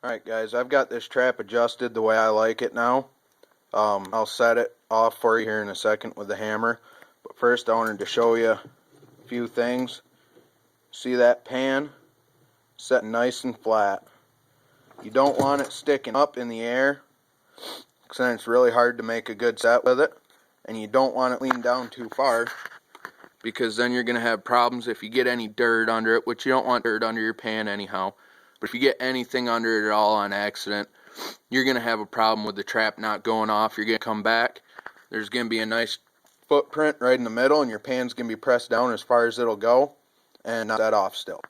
Alright guys, I've got this trap adjusted the way I like it now. I'll set it off for you here in a second with the hammer. But first I wanted to show you a few things. See that pan? Set nice and flat. You don't want it sticking up in the air, because then it's really hard to make a good set with it. And you don't want it leaned down too far, because then you're going to have problems if you get any dirt under it, which you don't want dirt under your pan anyhow. But if you get anything under it at all on accident, you're going to have a problem with the trap not going off. You're going to come back. There's going to be a nice footprint right in the middle, and your pan's going to be pressed down as far as it'll go and not set off still.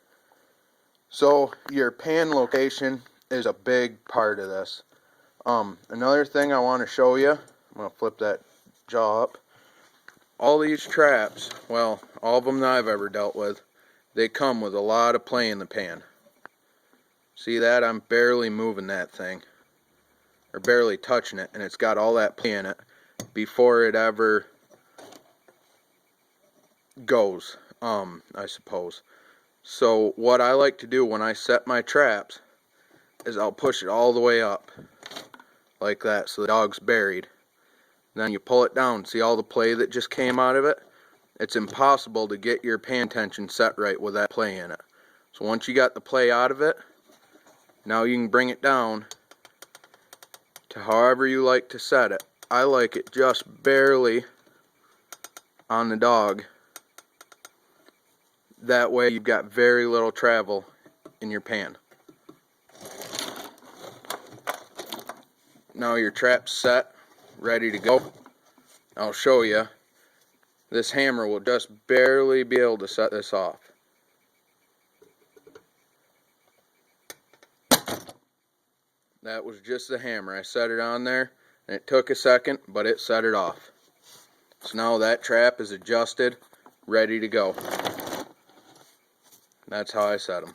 So your pan location is a big part of this. Another thing I want to show you, I'm going to flip that jaw up. All these traps, well, all of them that I've ever dealt with, they come with a lot of play in the pan. See that? I'm barely moving that thing, or barely touching it, and it's got all that play in it before it ever goes, I suppose. So what I like to do when I set my traps is I'll push it all the way up like that so the dog's buried. Then you pull it down. See all the play that just came out of it? It's impossible to get your pan tension set right with that play in it. So once you got the play out of it, now you can bring it down to however you like to set it. I like it just barely on the dog. That way you've got very little travel in your pan. Now your trap's set, ready to go. I'll show you. This hammer will just barely be able to set this off. That was just the hammer. I set it on there, and it took a second, but it set it off. So now that trap is adjusted, ready to go. That's how I set them.